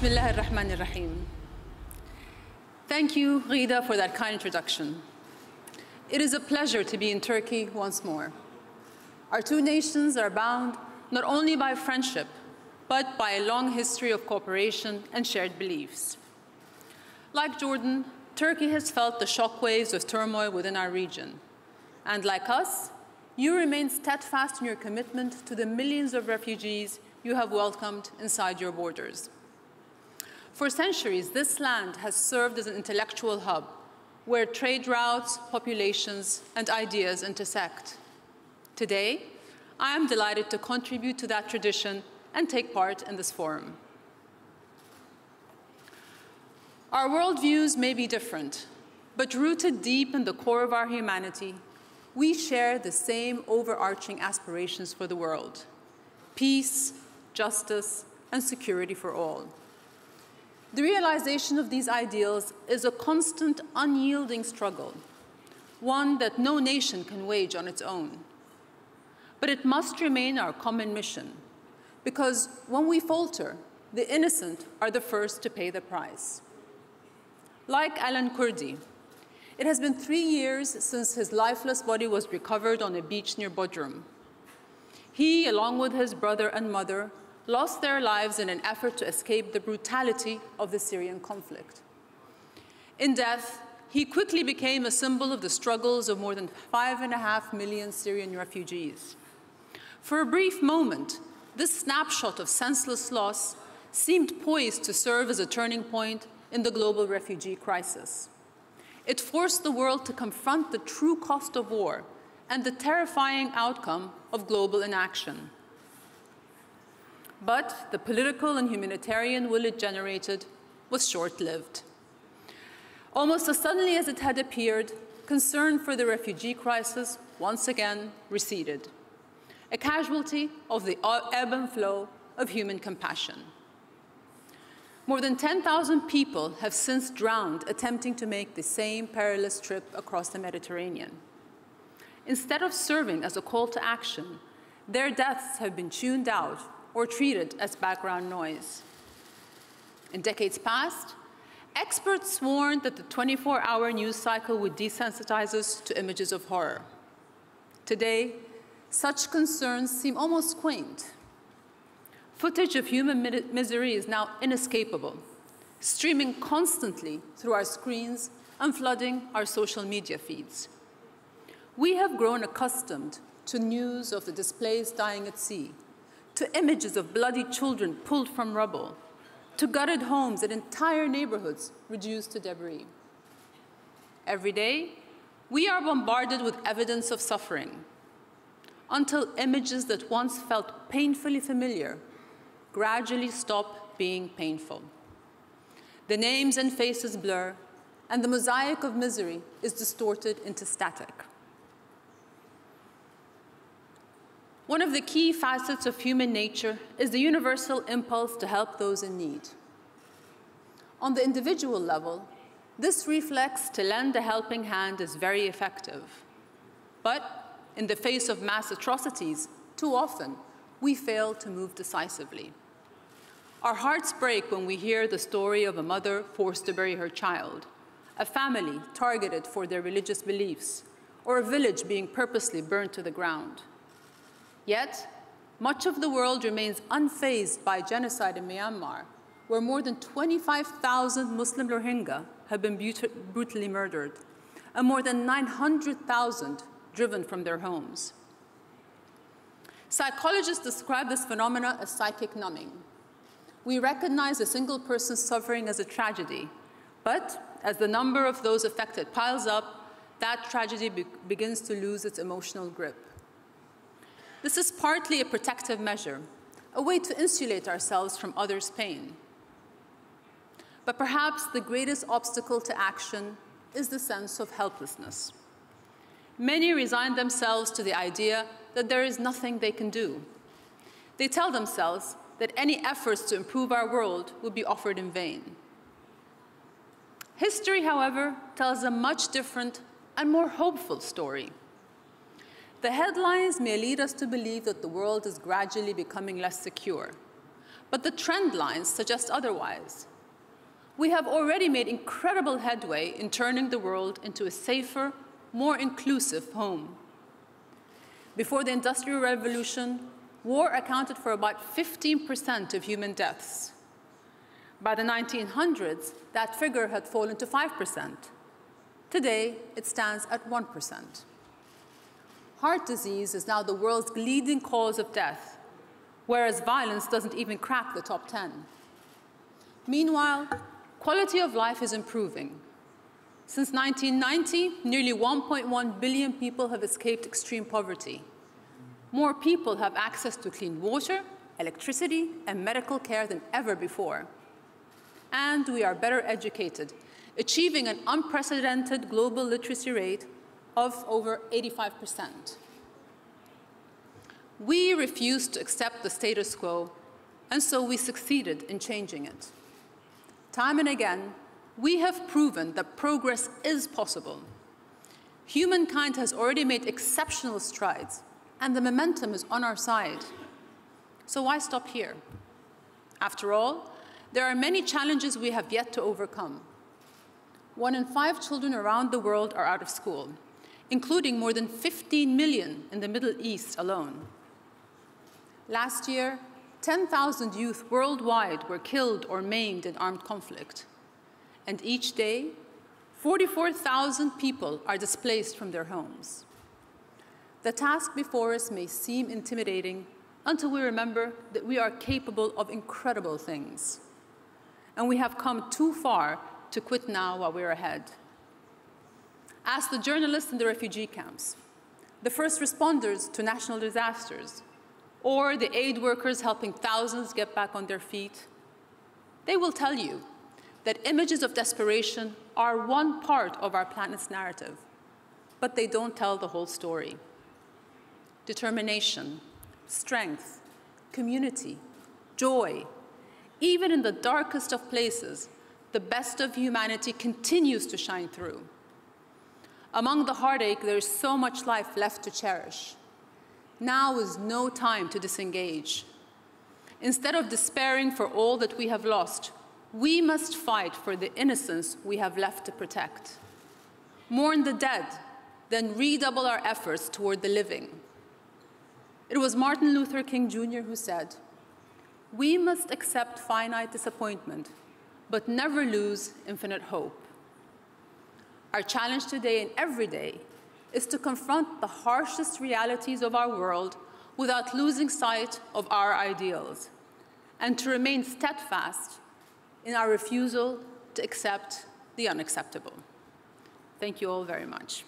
Bismillah ar-Rahman ar-Rahim. Thank you, Ghida, for that kind introduction. It is a pleasure to be in Turkey once more. Our two nations are bound not only by friendship, but by a long history of cooperation and shared beliefs. Like Jordan, Turkey has felt the shockwaves of turmoil within our region. And like us, you remain steadfast in your commitment to the millions of refugees you have welcomed inside your borders. For centuries, this land has served as an intellectual hub where trade routes, populations, and ideas intersect. Today, I am delighted to contribute to that tradition and take part in this forum. Our worldviews may be different, but rooted deep in the core of our humanity, we share the same overarching aspirations for the world: peace, justice, and security for all. The realization of these ideals is a constant, unyielding struggle, one that no nation can wage on its own. But it must remain our common mission, because when we falter, the innocent are the first to pay the price. Like Alan Kurdi, it has been 3 years since his lifeless body was recovered on a beach near Bodrum. He, along with his brother and mother, lost their lives in an effort to escape the brutality of the Syrian conflict. In death, he quickly became a symbol of the struggles of more than 5.5 million Syrian refugees. For a brief moment, this snapshot of senseless loss seemed poised to serve as a turning point in the global refugee crisis. It forced the world to confront the true cost of war and the terrifying outcome of global inaction. But the political and humanitarian will it generated was short-lived. Almost as suddenly as it had appeared, concern for the refugee crisis once again receded, a casualty of the ebb and flow of human compassion. More than 10,000 people have since drowned attempting to make the same perilous trip across the Mediterranean. Instead of serving as a call to action, their deaths have been tuned out or treated as background noise. In decades past, experts warned that the 24-hour news cycle would desensitize us to images of horror. Today, such concerns seem almost quaint. Footage of human misery is now inescapable, streaming constantly through our screens and flooding our social media feeds. We have grown accustomed to news of the displaced dying at sea, to images of bloody children pulled from rubble, to gutted homes and entire neighborhoods reduced to debris. Every day, we are bombarded with evidence of suffering, until images that once felt painfully familiar gradually stop being painful. The names and faces blur, and the mosaic of misery is distorted into static. One of the key facets of human nature is the universal impulse to help those in need. On the individual level, this reflex to lend a helping hand is very effective. But in the face of mass atrocities, too often, we fail to move decisively. Our hearts break when we hear the story of a mother forced to bury her child, a family targeted for their religious beliefs, or a village being purposely burned to the ground. Yet, much of the world remains unfazed by genocide in Myanmar, where more than 25,000 Muslim Rohingya have been brutally murdered, and more than 900,000 driven from their homes. Psychologists describe this phenomenon as psychic numbing. We recognize a single person's suffering as a tragedy, but as the number of those affected piles up, that tragedy begins to lose its emotional grip. This is partly a protective measure, a way to insulate ourselves from others' pain. But perhaps the greatest obstacle to action is the sense of helplessness. Many resign themselves to the idea that there is nothing they can do. They tell themselves that any efforts to improve our world will be offered in vain. History, however, tells a much different and more hopeful story. The headlines may lead us to believe that the world is gradually becoming less secure. but the trend lines suggest otherwise. We have already made incredible headway in turning the world into a safer, more inclusive home. Before the Industrial Revolution, war accounted for about 15% of human deaths. By the 1900s, that figure had fallen to 5%. Today, it stands at 1%. Heart disease is now the world's leading cause of death, whereas violence doesn't even crack the top 10. Meanwhile, quality of life is improving. Since 1990, nearly 1.1 billion people have escaped extreme poverty. More people have access to clean water, electricity, and medical care than ever before. And we are better educated, achieving an unprecedented global literacy rate of over 85%. We refused to accept the status quo, and so we succeeded in changing it. Time and again, we have proven that progress is possible. Humankind has already made exceptional strides, and the momentum is on our side. So why stop here? After all, there are many challenges we have yet to overcome. 1 in 5 children around the world are out of school, including more than 15 million in the Middle East alone. Last year, 10,000 youth worldwide were killed or maimed in armed conflict. And each day, 44,000 people are displaced from their homes. The task before us may seem intimidating until we remember that we are capable of incredible things. And we have come too far to quit now while we're ahead. Ask the journalists in the refugee camps, the first responders to national disasters, or the aid workers helping thousands get back on their feet. They will tell you that images of desperation are one part of our planet's narrative, but they don't tell the whole story. Determination, strength, community, joy, even in the darkest of places, the best of humanity continues to shine through. Among the heartache, there is so much life left to cherish. Now is no time to disengage. Instead of despairing for all that we have lost, we must fight for the innocence we have left to protect. Mourn the dead, then redouble our efforts toward the living. It was Martin Luther King Jr. who said, "We must accept finite disappointment, but never lose infinite hope." Our challenge today and every day is to confront the harshest realities of our world without losing sight of our ideals, and to remain steadfast in our refusal to accept the unacceptable. Thank you all very much.